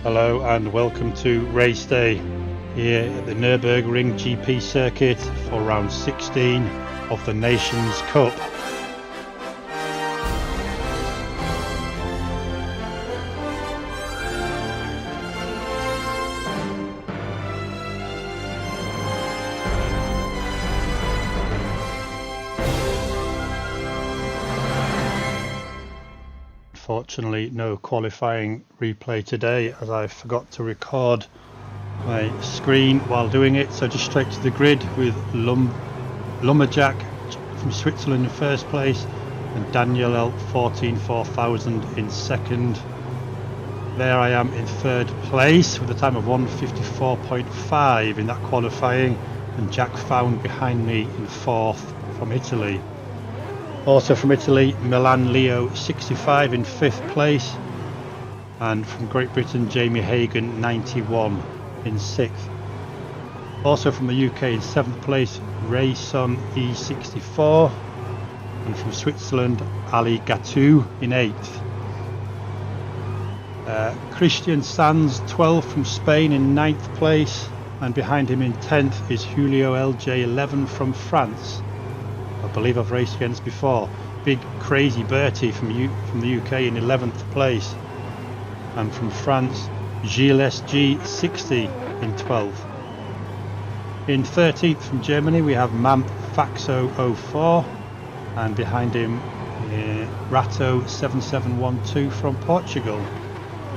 Hello and welcome to race day here at the Nurburgring GP circuit for round 16 of the Nations Cup. Unfortunately, no qualifying replay today as I forgot to record my screen while doing it, so just straight to the grid with Lumberjack from Switzerland in first place and Daniel L 144000 in second. There I am in third place with a time of 1:54.5 in that qualifying, and Jack Found behind me in fourth from Italy. Also from Italy, Milan Leo 65 in 5th place, and from Great Britain, Jamie Hagan 91 in 6th. Also from the UK in 7th place, Rayson E64, and from Switzerland, Ali Gatou in 8th. Christian Sanz 12 from Spain in 9th place, and behind him in 10th is Julio LJ11 from France. I believe I've raced against before. Big Crazy Bertie from the UK in 11th place, and from France, Gilles SG60 in 12th. In 13th from Germany we have Mamp Faxo 04, and behind him Rato 7712 from Portugal.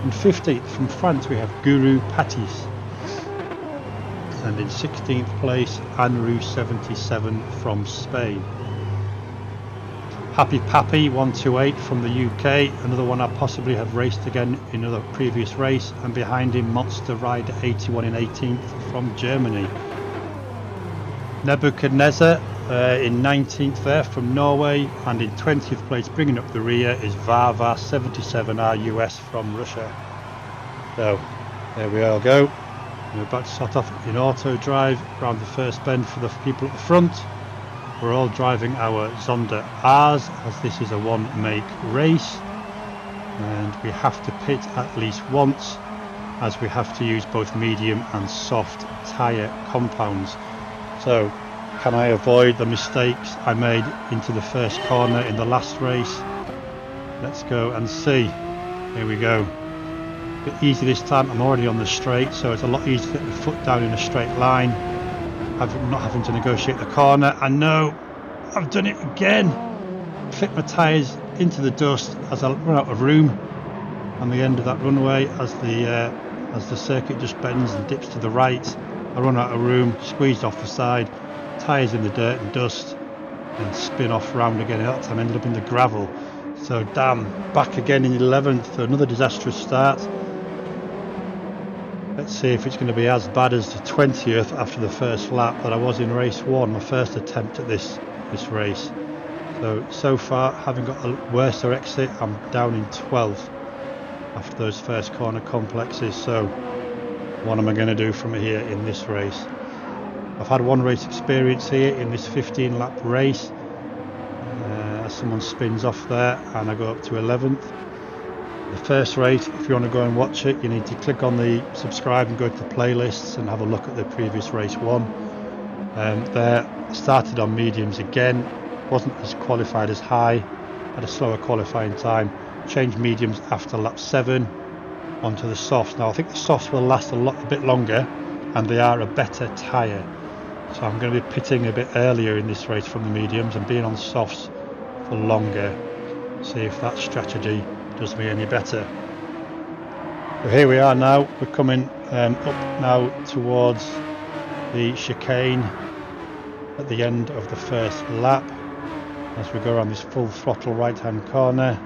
In 15th from France we have Guru Patis, and in 16th place Anru 77 from Spain. Happy Pappy 128 from the UK, another one I possibly have raced again in another previous race, and behind him Monster Rider 81 in 18th from Germany. Nebuchadnezzar in 19th there from Norway, and in 20th place bringing up the rear is Vava 77 RUS from Russia. So there we all go. We're about to start off in auto drive around the first bend for the people at the front. We're all driving our Zonda R's as this is a one make race, and we have to pit at least once as we have to use both medium and soft tyre compounds. So can I avoid the mistakes I made into the first corner in the last race? Let's go and see. Here we go. A bit easy this time, I'm already on the straight, so it's a lot easier to get the foot down in a straight line. I'm not having to negotiate the corner. I know I've done it again. Flipped my tyres into the dust as I run out of room on the end of that runway as the circuit just bends and dips to the right. I run out of room, squeezed off the side, tyres in the dirt and dust, and spin off round again. That time I ended up in the gravel. So damn, back again in 11th. Another disastrous start. Let's see if it's going to be as bad as the 20th after the first lap that I was in race 1, my first attempt at this race. So far, having got a worse exit, I'm down in 12th after those first corner complexes. So what am I going to do from here in this race? I've had one race experience here in this 15 lap race. As someone spins off there and I go up to 11th. The first race, if you want to go and watch it, you need to click on the subscribe and go to the playlists and have a look at the previous race 1. There, started on mediums again, wasn't as qualified as high, had a slower qualifying time, changed mediums after lap 7 onto the softs. Now I think the softs will last a bit longer and they are a better tyre. So I'm going to be pitting a bit earlier in this race from the mediums and being on softs for longer. See if that strategy does me any better. So here we are now, we're coming up now towards the chicane at the end of the first lap as we go around this full throttle right hand corner.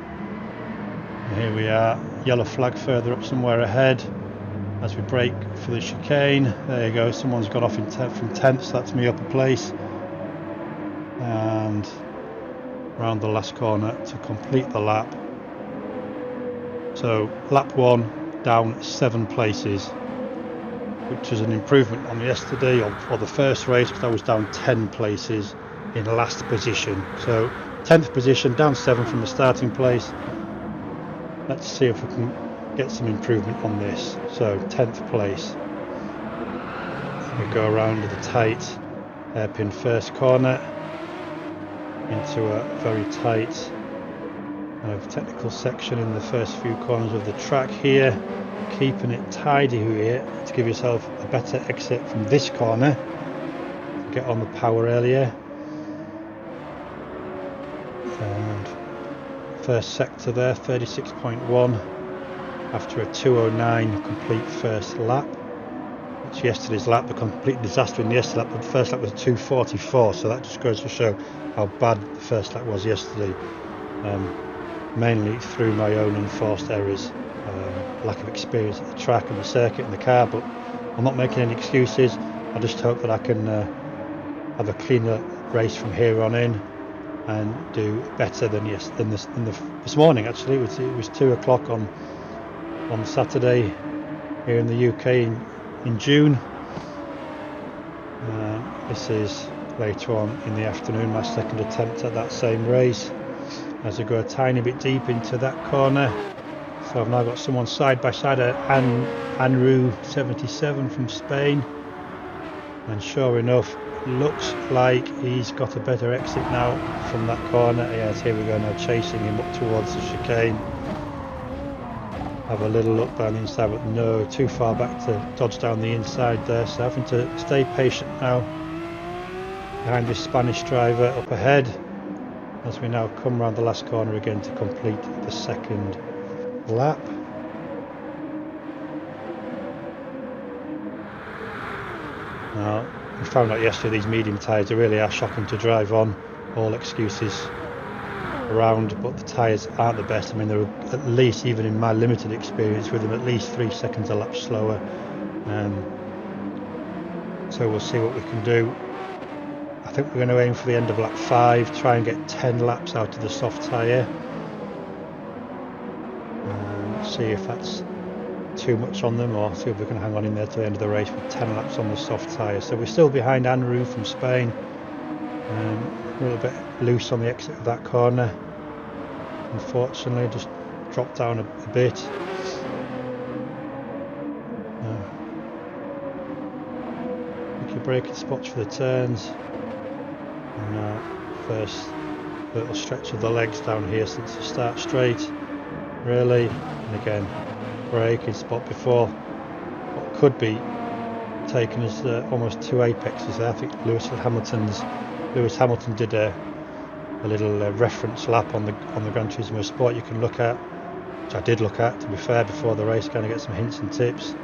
And here we are, yellow flag further up somewhere ahead as we brake for the chicane. There you go, someone's got off from 10th, so that's me up a place, and around the last corner to complete the lap. So lap 1 down 7 places, which is an improvement on yesterday or the first race, because I was down 10 places in last position. So 10th position, down 7 from the starting place. Let's see if we can get some improvement on this. So 10th place. We go around with a tight hairpin first corner into a very tight kind of technical section in the first few corners of the track here, keeping it tidy here to give yourself a better exit from this corner, get on the power earlier. And first sector there, 36.1 after a 2:09 complete first lap. It's yesterday's lap, the complete disaster in the yesterday lap, but the first lap was 2:44, so that just goes to show how bad the first lap was yesterday, mainly through my own enforced errors, lack of experience at the track and the circuit and the car, but I'm not making any excuses. I just hope that I can have a cleaner race from here on in and do better than this morning. Actually, it was 2 o'clock on Saturday here in the UK in June. This is later on in the afternoon, my second attempt at that same race, as I go a tiny bit deep into that corner. So I've now got someone side by side, Anru 77 from Spain, and sure enough, looks like he's got a better exit now from that corner. Yes, here we go now, chasing him up towards the chicane. Have a little look down the inside, but no, too far back to dodge down the inside there, so having to stay patient now behind this Spanish driver up ahead as we now come around the last corner again to complete the second lap. Now, we found out yesterday these medium tyres really are shocking to drive on, all excuses around, but the tyres aren't the best. I mean, they're at least, even in my limited experience with them, at least 3 seconds a lap slower, so we'll see what we can do. I think we're going to aim for the end of lap 5, try and get 10 laps out of the soft tyre, see if that's too much on them, or see if we can hang on in there to the end of the race with 10 laps on the soft tyre. So we're still behind Anru from Spain, a little bit loose on the exit of that corner, unfortunately, just dropped down a bit. Pick your braking spots for the turns, and first little stretch of the legs down here since the start straight, really, and again braking spot before what could be taken as almost 2 apexes there. I think Lewis Hamilton did a little reference lap on the Gran Turismo Sport you can look at, which I did look at, to be fair, before the race, kind of get some hints and tips,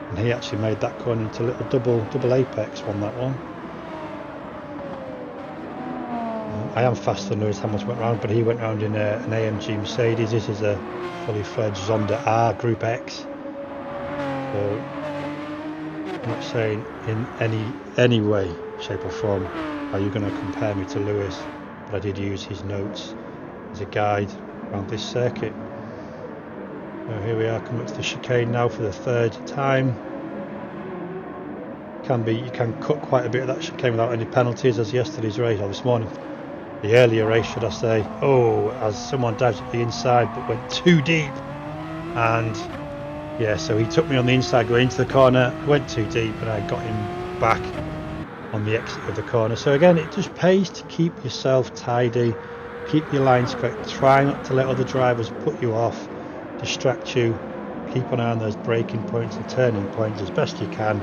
and he actually made that corner into a little double apex on that one. I am faster than Lewis Hamilton went round, but he went round in an AMG Mercedes. This is a fully fledged Zonda R Group X, so I'm not saying in any way, shape or form are you going to compare me to Lewis, but I did use his notes as a guide around this circuit. So here we are, coming up to the chicane now for the third time. You can cut quite a bit of that chicane without any penalties, as yesterday's race, or this morning, the earlier race should I say, as someone dived up the inside but went too deep, and yeah, so he took me on the inside going into the corner, went too deep, and I got him back on the exit of the corner. So again, it just pays to keep yourself tidy, keep your lines correct, try not to let other drivers put you off, distract you, keep an eye on those braking points and turning points as best you can.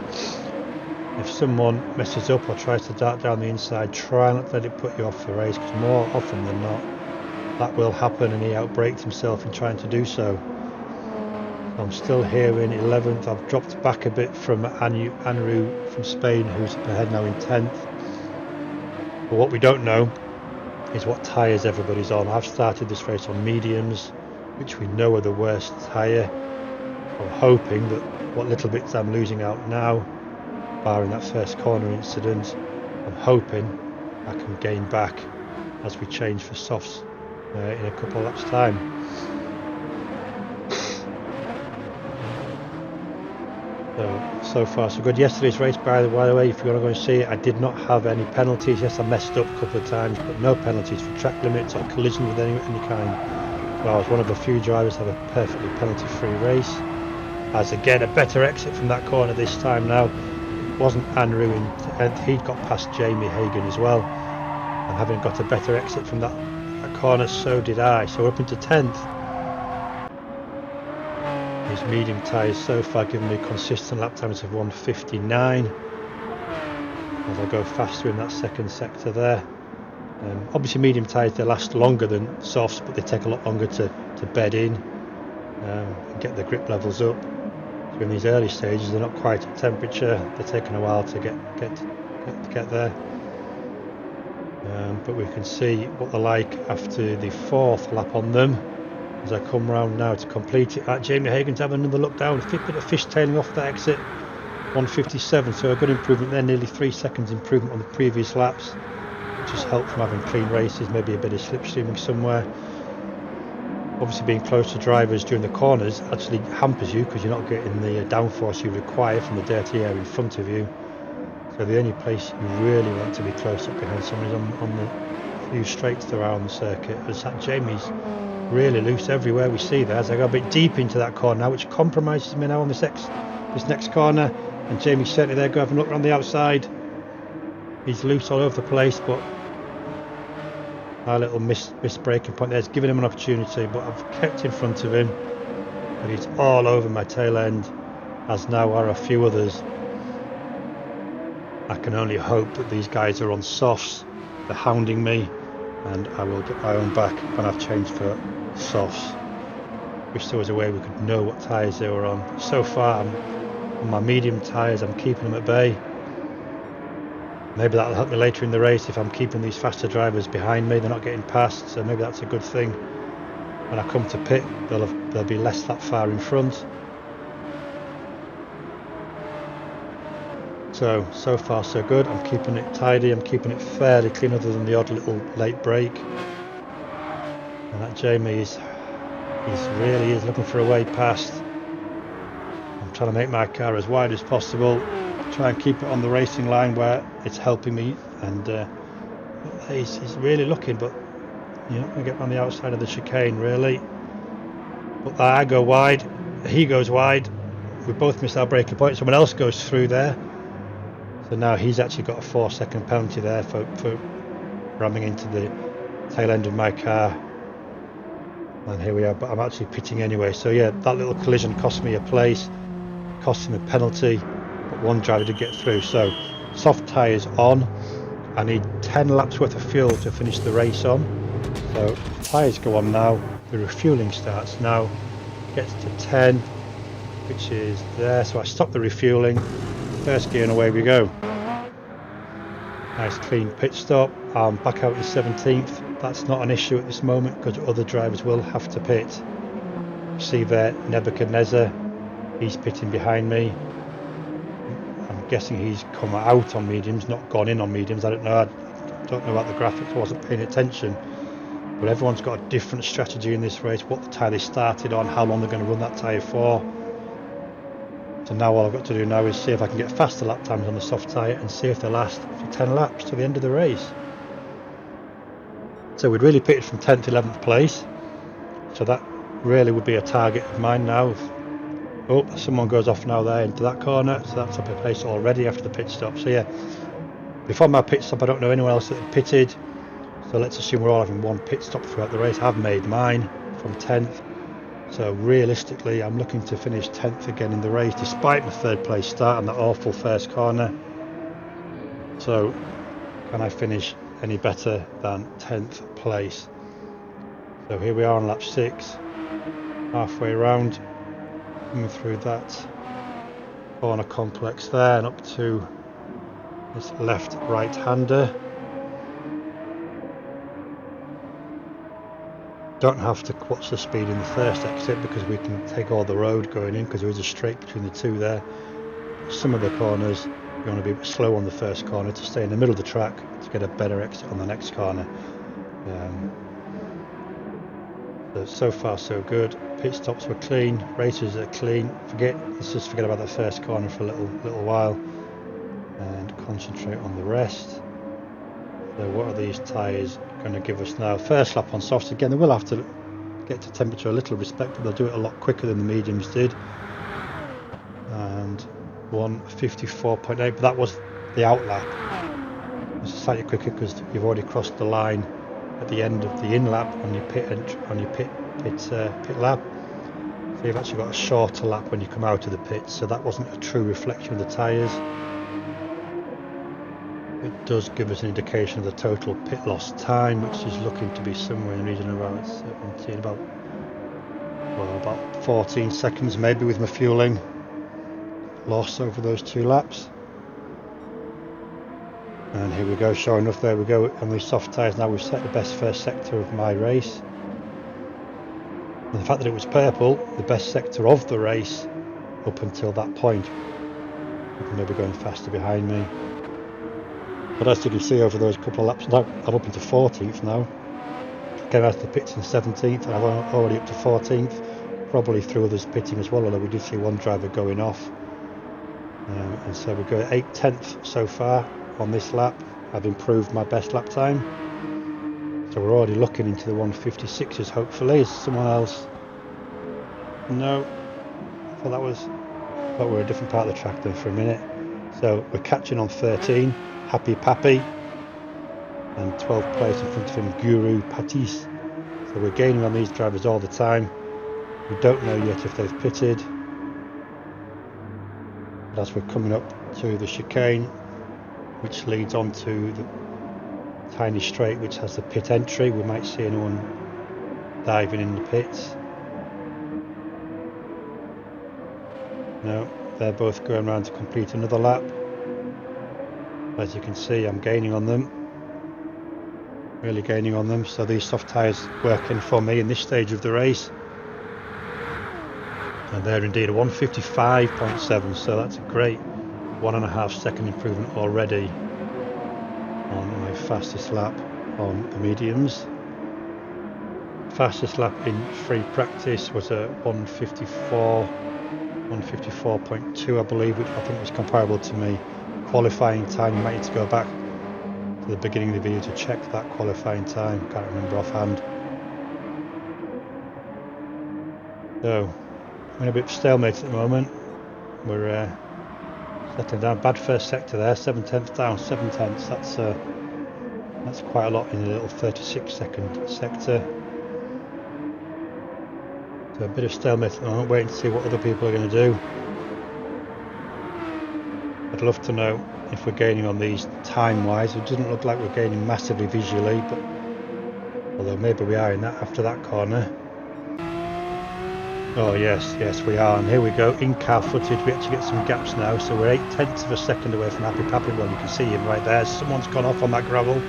If someone messes up or tries to dart down the inside, try not to let it put you off the race, because more often than not that will happen, and he outbraked himself in trying to do so. I'm still here in 11th. I've dropped back a bit from Anru from Spain, who's ahead now in 10th. But what we don't know is what tyres everybody's on. I've started this race on mediums, which we know are the worst tyre. I'm hoping that what little bits I'm losing out now, barring that first corner incident, I'm hoping I can gain back as we change for softs in a couple of laps' time. So far so good. Yesterday's race, by the way, if you're going to go and see it, I did not have any penalties. Yes, I messed up a couple of times, but no penalties for track limits or collision with any kind. Well, I was one of the few drivers to have a perfectly penalty-free race. As again, a better exit from that corner this time now. It wasn't Andrew in 10th, he'd got past Jamie Hagan as well. And having got a better exit from that corner, so did I. So we're up into 10th. These medium tyres so far giving me consistent lap times of 1:59. As I go faster in that second sector there. Obviously medium tyres, they last longer than softs, but they take a lot longer to bed in and get the grip levels up. So in these early stages they're not quite at temperature, they're taking a while to get there. But we can see what they're like after the 4th lap on them. As I come round now to complete it, Jamie Hagan's having another look down, a bit of fishtailing off that exit, 1:57, so a good improvement there, nearly 3 seconds improvement on the previous laps, which is helped from having clean races, maybe a bit of slipstreaming somewhere. Obviously being close to drivers during the corners actually hampers you because you're not getting the downforce you require from the dirty air in front of you. So the only place you really want to be close up behind someone is on the few straights around the circuit. As that Jamie's really loose everywhere we see there. As I go a bit deep into that corner now, which compromises me now on this next corner, and Jamie's certainly there. Go have a look around the outside. He's loose all over the place, but our little miss braking point there is giving him an opportunity, but I've kept in front of him, and he's all over my tail end, as now are a few others. I can only hope that these guys are on softs, they're hounding me, and I will get my own back when I've changed for softs. Wish there was a way we could know what tyres they were on. So far I'm on my medium tyres, I'm keeping them at bay. Maybe that'll help me later in the race if I'm keeping these faster drivers behind me, they're not getting past, so maybe that's a good thing. When I come to pit, they'll be less that far in front. So far so good. I'm keeping it tidy, I'm keeping it fairly clean other than the odd little late break. And that Jamie is really is looking for a way past. I'm trying to make my car as wide as possible, try and keep it on the racing line where it's helping me, and he's really looking, but you're not going to get on the outside of the chicane really. But I go wide, he goes wide, we both miss our braking point, someone else goes through there. So now he's actually got a 4-second penalty there for ramming into the tail end of my car. And here we are, but I'm actually pitting anyway. So yeah, that little collision cost me a place, cost him a penalty, but one driver did get through. So soft tyres on. I need 10 laps worth of fuel to finish the race on. So tyres go on now, the refueling starts now, gets to 10, which is there. So I stop the refueling, first gear and away we go. Nice clean pit stop. I'm back out in 17th. That's not an issue at this moment because other drivers will have to pit. See there, Nebuchadnezzar, he's pitting behind me. I'm guessing he's come out on mediums, not gone in on mediums. I don't know about the graphics, I wasn't paying attention. But everyone's got a different strategy in this race, what the tyre they started on, how long they're going to run that tyre for. So now all I've got to do now is see if I can get faster lap times on the soft tyre and see if they last for 10 laps to the end of the race. So we'd really pitted from 10th, 11th place. So that really would be a target of mine now. Oh, someone goes off now there into that corner. So that's up a place already after the pit stop. So yeah, before my pit stop I don't know anyone else that had pitted. So let's assume we're all having one pit stop throughout the race. I've made mine from 10th. So realistically, I'm looking to finish 10th again in the race, despite my 3rd place start and that awful first corner. So, can I finish any better than 10th place? So here we are on lap 6, halfway around, coming through that corner complex there and up to this left right-hander. Don't have to watch the speed in the first exit because we can take all the road going in because there is a straight between the two there. Some of the corners you want to be a bit slow on the first corner to stay in the middle of the track to get a better exit on the next corner. So far so good. Pit stops were clean, races are clean. Let's just forget about the first corner for a little while and concentrate on the rest. So what are these tyres going to give us now? First lap on softs again, they will have to get to temperature a little respect, but they'll do it a lot quicker than the mediums did. And 1:54.8, but that was the out lap. It's slightly quicker because you've already crossed the line at the end of the in lap on your pit lap. So you've actually got a shorter lap when you come out of the pit. So that wasn't a true reflection of the tyres. It does give us an indication of the total pit loss time, which is looking to be somewhere in the region of about 17, about 14 seconds maybe with my fueling loss over those 2 laps. And here we go, sure enough, there we go on these soft tyres. Now we've set the best first sector of my race. And the fact that it was purple, the best sector of the race up until that point. People may be going faster behind me. But as you can see over those couple of laps, now I'm up into 14th now. Came out of the pits in 17th and I'm already up to 14th. Probably through others pitting as well, although we did see one driver going off. And so we go 8/10 so far on this lap. I've improved my best lap time. So we're already looking into the 1:56s hopefully. Is someone else? No. I thought we were a different part of the track then for a minute. So we're catching on 13, Happy Pappy. And 12th place in front of him, Guru Patisse. So we're gaining on these drivers all the time. We don't know yet if they've pitted. But as we're coming up to the chicane, which leads on to the tiny straight which has the pit entry, we might see anyone diving in the pits. No, they're both going around to complete another lap. As you can see, I'm gaining on them. Really gaining on them, so these soft tyres working for me in this stage of the race. And they're indeed a 1:55.7, so that's a great 1.5 second improvement already on my fastest lap on the mediums. Fastest lap in free practice was a 1:54.2 I believe, which I think was comparable to me qualifying time. You might need to go back to the beginning of the video to check that qualifying time, can't remember offhand. So I'm in a bit of stalemate at the moment. We're settling down. Bad first sector there, 7/10 down, 7/10. That's quite a lot in a little 36-second sector. So a bit of stalemate at the moment, waiting to see what other people are going to do. I'd love to know if we're gaining on these time-wise. It doesn't look like we're gaining massively visually, but although maybe we are in that after that corner. Oh yes we are, and here we go, in-car footage. We actually get some gaps now, so we're 8/10 of a second away from Happy Pappy. Well, you can see him right there. Someone's gone off on that gravel.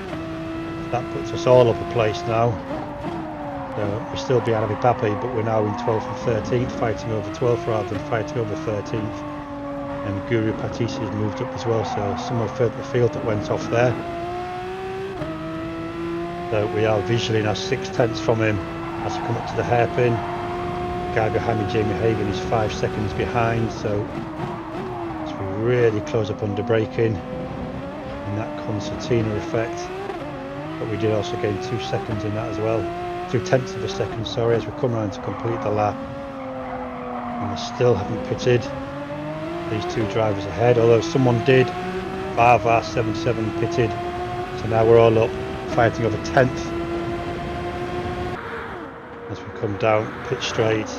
That puts us all up a place now. So we're still behind Happy Pappy, but we're now in 12th and 13th, fighting over 12th rather than fighting over 13th. And Guru Patisse has moved up as well, so someone further afield that went off there. So we are visually now 6/10 from him as we come up to the hairpin. The guy behind me, Jamie Hagan, is 5 seconds behind, so as we really close up under braking in that concertina effect. But we did also gain 2 seconds in that as well. 2/10 of a second, sorry, as we come around to complete the lap. And we still haven't pitted. These 2 drivers ahead, although someone did. Varvar 77 pitted, so now we're all up fighting over 10th as we come down pit straight.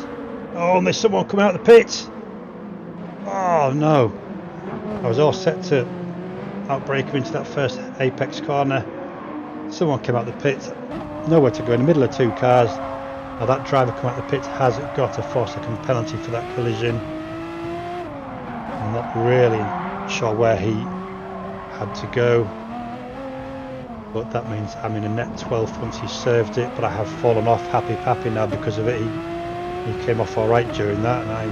Oh, and there's someone coming out of the pits. Oh no, I was all set to outbrake him into that first apex corner. Someone came out the pits, nowhere to go, in the middle of 2 cars. Now that driver coming out the pits has got a 4-second penalty for that collision. I'm not really sure where he had to go, but that means I'm in a net 12th once he served it, but I have fallen off Happy Pappy now because of it. He came off alright during that, and I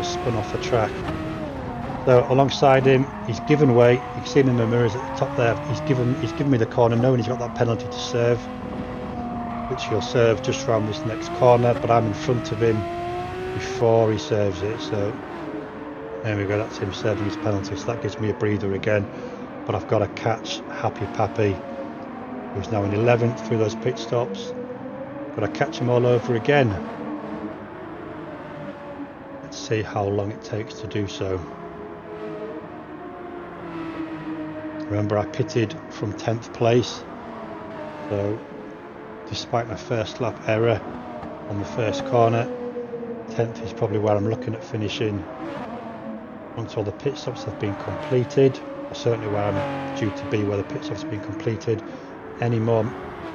spun off the track. So alongside him, he's given way. You can see him in the mirrors at the top there. He's given me the corner knowing he's got that penalty to serve, which he'll serve just around this next corner, but I'm in front of him before he serves it. So there we go, that's him serving his penalty, so that gives me a breather again. But I've got to catch Happy Pappy, who's now in 11th through those pit stops. But I catch them all over again. Let's see how long it takes to do so. Remember, I pitted from 10th place, so despite my first lap error on the first corner, 10th is probably where I'm looking at finishing once all the pit stops have been completed, or certainly where I'm due to be where the pit stops have been completed. Any more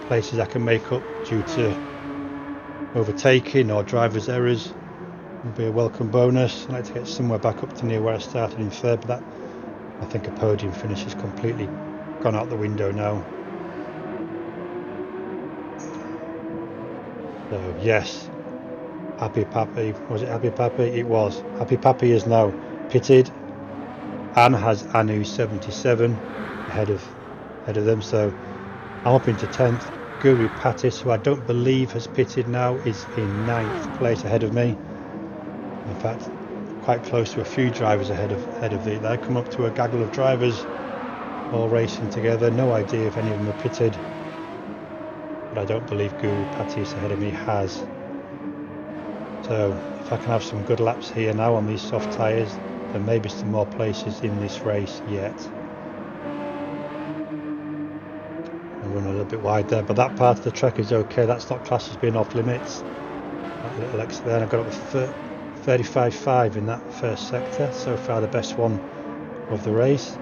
places I can make up due to overtaking or driver's errors will be a welcome bonus. I'd like to get somewhere back up to near where I started in third, but that, I think a podium finish has completely gone out the window now. So yes, Happy Pappy, was it Happy Pappy? It was. Happy Pappy is now pitted and has Anu 77 ahead of them, so I'm up into 10th. Guru Patis, who I don't believe has pitted now, is in 9th place ahead of me. In fact, quite close to a few drivers ahead of the. They come up to a gaggle of drivers all racing together. No idea if any of them are pitted, but I don't believe Guru Patis ahead of me has. So if I can have some good laps here now on these soft tyres, then maybe some more places in this race yet. I'm running a little bit wide there, but that part of the track is okay. That's not classed as being off limits. That little exit there, and I got up to 35.5 in that first sector. So far the best one of the race.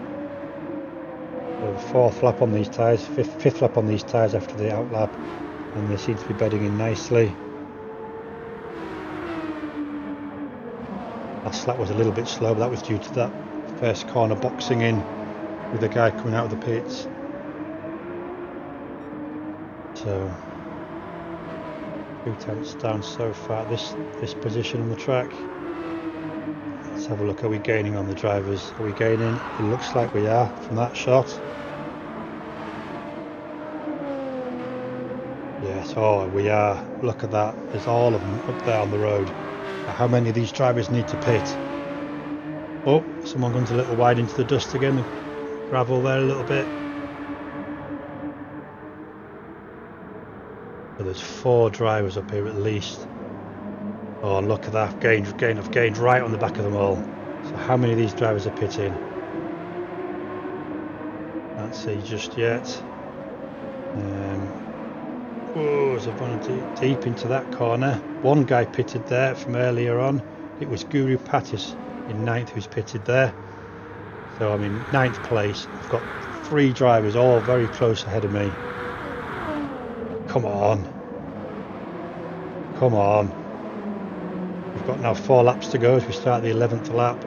So the fourth lap on these tyres, fifth lap on these tyres after the out lap, and they seem to be bedding in nicely. Last lap was a little bit slow, but that was due to that first corner boxing in with the guy coming out of the pits. So 2 tenths down so far this position on the track. Let's have a look. Are we gaining on the drivers? Are we gaining? It looks like we are from that shot. Yes, oh we are. Look at that. There's all of them up there on the road. How many of these drivers need to pit? Oh, someone runs a little wide into the dust again. The gravel there a little bit. So there's 4 drivers up here at least. Oh, look at that. I've gained right on the back of them all. So how many of these drivers are pitting? Can't see just yet. Oh, so I've gone deep into that corner. One guy pitted there from earlier on. It was Guru Patis in 9th who's pitted there. So I'm in 9th place. I've got 3 drivers all very close ahead of me. Come on. Come on. We've got now 4 laps to go as we start the 11th lap.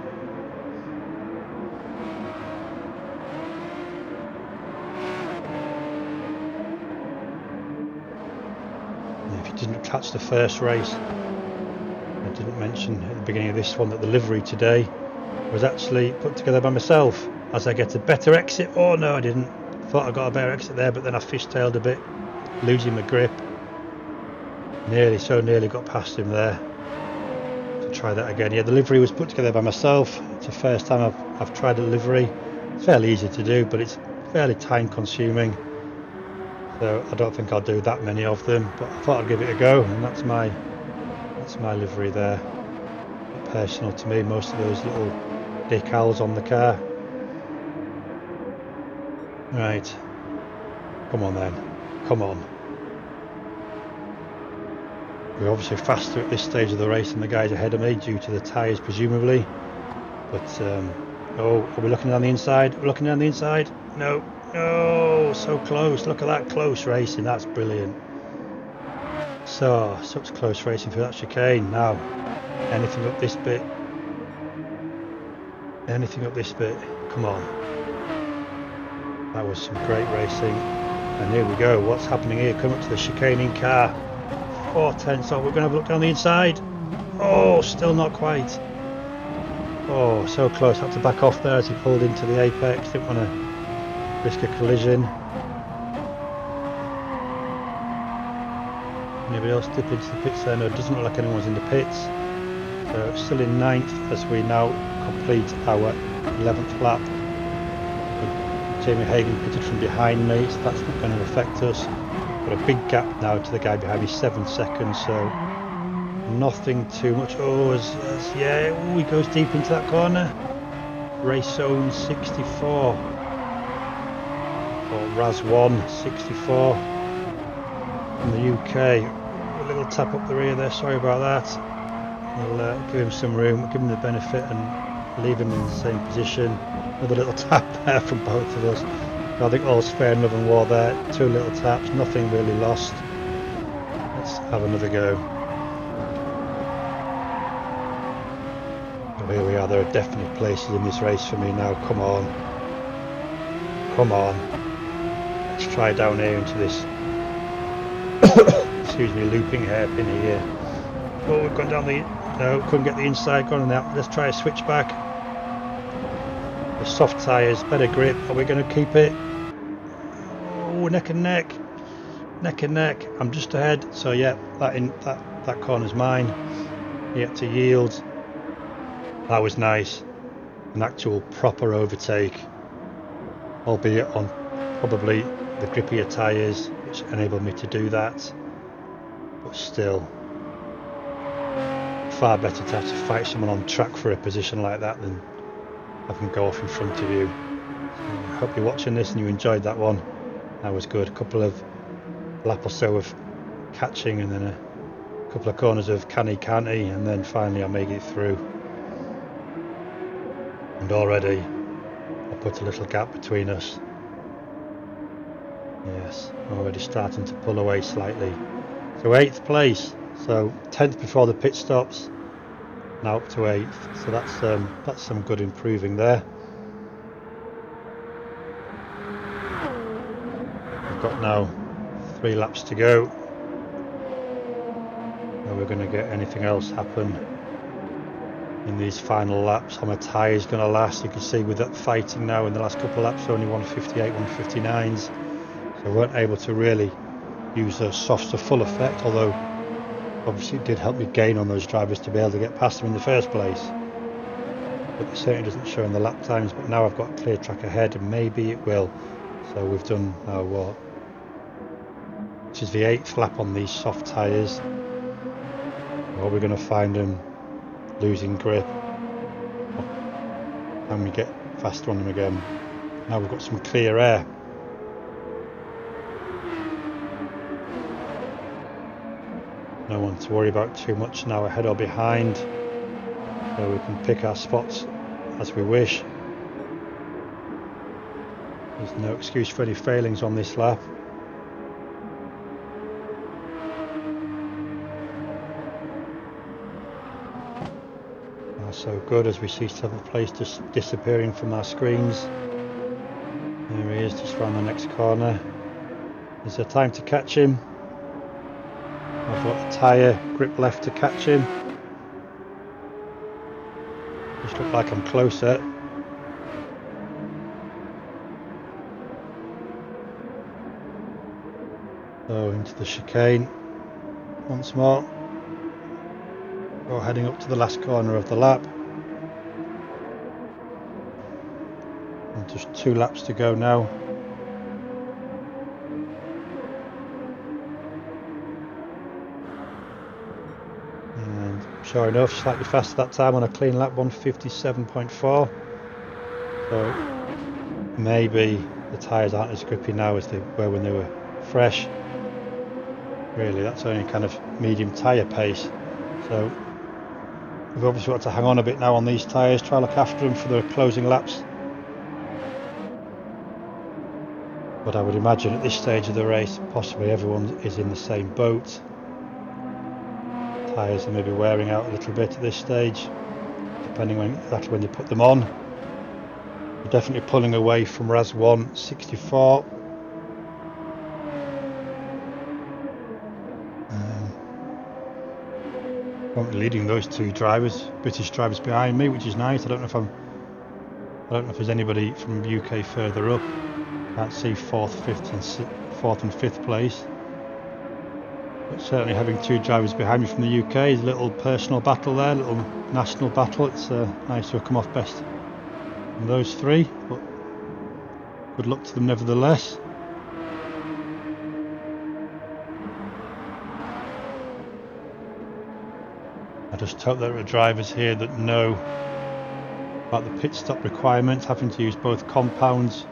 Didn't catch the first race. I didn't mention at the beginning of this one that the livery today was actually put together by myself as I get a better exit. Oh no, I didn't. Thought I got a better exit there, but then I fishtailed a bit, losing my grip. Nearly got past him there. To try that again. Yeah, the livery was put together by myself. It's the first time I've tried a livery. It's fairly easy to do, but it's fairly time consuming. So I don't think I'll do that many of them, but I thought I'd give it a go, and that's my livery there. Personal to me, most of those little decals on the car. Right, come on then, come on. We're obviously faster at this stage of the race than the guys ahead of me due to the tyres presumably. But oh, are we looking down the inside? We're looking down the inside? No. Oh, so close. Look at that close racing. That's brilliant. So, such close racing for that chicane. Now, anything up this bit. Anything up this bit. Come on. That was some great racing. And here we go. What's happening here? Come up to the chicaning car. 4 tenths off. We're going to have a look down the inside. Oh, still not quite. Oh, so close. Had to back off there as he pulled into the apex. Didn't want to risk a collision. Anybody else dip into the pits there? No, it doesn't look like anyone's in the pits. So still in 9th as we now complete our 11th lap. Jamie Hagan pitted from behind me, so that's not going to affect us. got a big gap now to the guy behind me, 7 seconds, so nothing too much. Oh, yeah, oh, he goes deep into that corner. Race zone 64. Or RAS 1, 64. From the UK. A little tap up the rear there, sorry about that. I'll give him some room, give him the benefit and leave him in the same position. Another little tap there from both of us. I think all's fair in love and war there. 2 little taps, nothing really lost. Let's have another go. So here we are, there are definite places in this race for me now. Come on. Come on. Let's try down here into this excuse me, looping hairpin here. Oh, we've gone down the... No, couldn't get the inside, gone on that. Let's try a switch back. The soft tyres, better grip. Are we going to keep it? Oh, neck and neck. Neck and neck. I'm just ahead. So yeah, that corner's mine. He had to yield. That was nice. An actual proper overtake. Albeit on probably the grippier tyres, which enabled me to do that. But still, far better to have to fight someone on track for a position like that than have them go off in front of you. So I hope you're watching this and you enjoyed that one. That was good. A couple of lap or so of catching and then a couple of corners of canny, and then finally I made it through. And already I put a little gap between us. Yes, already starting to pull away slightly. So 8th place, so 10th before the pit stops, now up to 8th, so that's some good improving there. We've got now 3 laps to go. Are we going to get anything else happen in these final laps? How my tyre is going to last? You can see with that fighting now in the last couple of laps, only 158, 159s, so we weren't able to really use those softs to full effect, although obviously it did help me gain on those drivers to be able to get past them in the first place. But it certainly doesn't show in the lap times, but now I've got a clear track ahead and maybe it will. So we've done now what? Which is the 8th lap on these soft tyres. Or we're going to find them losing grip and we get faster on them again. Now we've got some clear air. No one to worry about too much now, ahead or behind, so we can pick our spots as we wish. There's no excuse for any failings on this lap. That's so good as we see 7th place just disappearing from our screens. There he is, just round the next corner. Is there time to catch him? I've got the tyre grip left to catch him. Just look like I'm closer. So into the chicane once more. We're heading up to the last corner of the lap. And just 2 laps to go now. Sure enough, slightly faster that time on a clean lap, 157.4. So maybe the tyres aren't as grippy now as they were when they were fresh. Really, that's only kind of medium tyre pace. So we've obviously got to hang on a bit now on these tyres, try to look after them for the closing laps. But I would imagine at this stage of the race, possibly everyone is in the same boat. Tyres are maybe wearing out a little bit at this stage, depending on exactly when they put them on. We're definitely pulling away from RAS 1, 64. Currently leading those 2 drivers, British drivers behind me, which is nice. I don't know if there's anybody from the UK further up. Can't see 4th, 5th and 5th place. But certainly having 2 drivers behind me from the UK is a little personal battle there, a little national battle. It's nice to have come off best from those 3, but good luck to them nevertheless. I just hope there are drivers here that know about the pit stop requirements, having to use both compounds.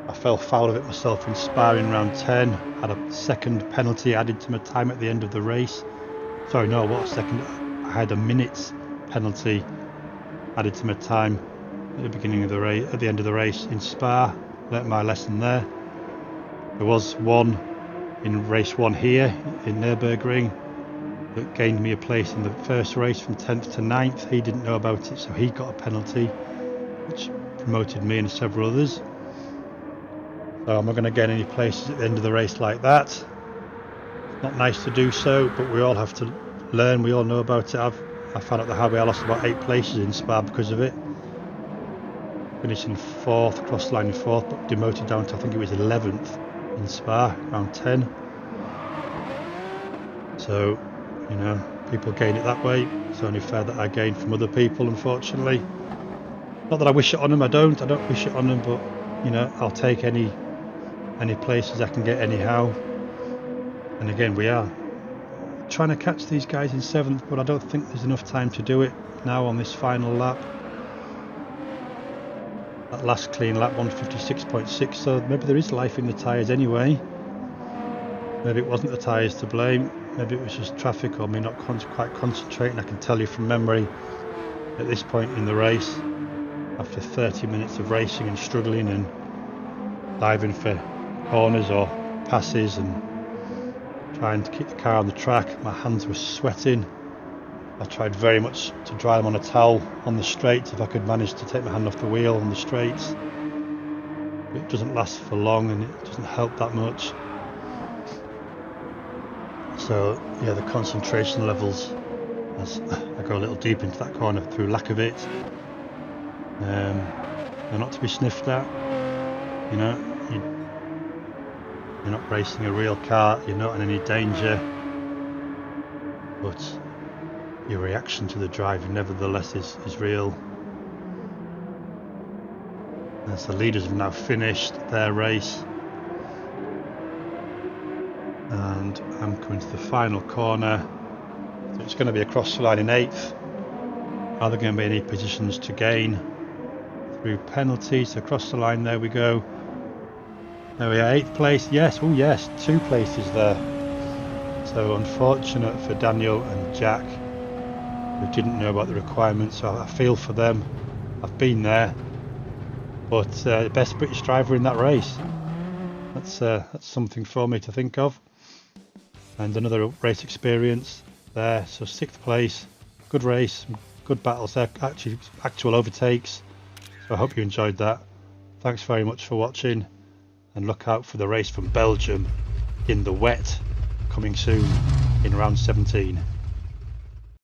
I fell foul of it myself in Spa in round 10, had a second penalty added to my time at the end of the race. Sorry, no, what a second, I had a minute's penalty added to my time at the beginning of the race, at the end of the race in Spa. Learnt my lesson there. There was one in race 1 here in Nurburgring that gained me a place in the first race from 10th to 9th. He didn't know about it, so he got a penalty, which promoted me and several others. So I'm not going to gain any places at the end of the race like that. It's not nice to do so, but we all have to learn. We all know about it. I found out the hard way. I lost about 8 places in Spa because of it. Finishing 4th, cross the line in 4th, but demoted down to I think it was 11th in Spa, round 10. So, you know, people gain it that way. It's only fair that I gain from other people, unfortunately. Not that I wish it on them, I don't wish it on them, but, you know, I'll take any places I can get anyhow. And again, we are trying to catch these guys in 7th, but I don't think there's enough time to do it now on this final lap. That last clean lap, 156.6, so maybe there is life in the tyres anyway. Maybe it wasn't the tyres to blame, maybe it was just traffic or me not quite concentrating. I can tell you from memory at this point in the race, after 30 minutes of racing and struggling and diving for corners or passes and trying to keep the car on the track, my hands were sweating. I tried very much to dry them on a towel on the straights if I could manage to take my hand off the wheel on the straights. It doesn't last for long and it doesn't help that much. So yeah, the concentration levels, as I go a little deep into that corner through lack of it, they're not to be sniffed at. You know, you're not racing a real car, you're not in any danger, but your reaction to the driving nevertheless is real. As the leaders have now finished their race, and I'm coming to the final corner, so it's going to be across the line in 8th. Are there going to be any positions to gain through penalties? Across the line, there we go. There we are, 8th place. Yes, oh yes, 2 places there. So unfortunate for Daniel and Jack, who didn't know about the requirements. So I feel for them. I've been there, but best British driver in that race. That's something for me to think of. And another race experience there. So 6th place, good race, good battles there, actual overtakes. So I hope you enjoyed that. Thanks very much for watching, and look out for the race from Belgium in the wet coming soon in round 17.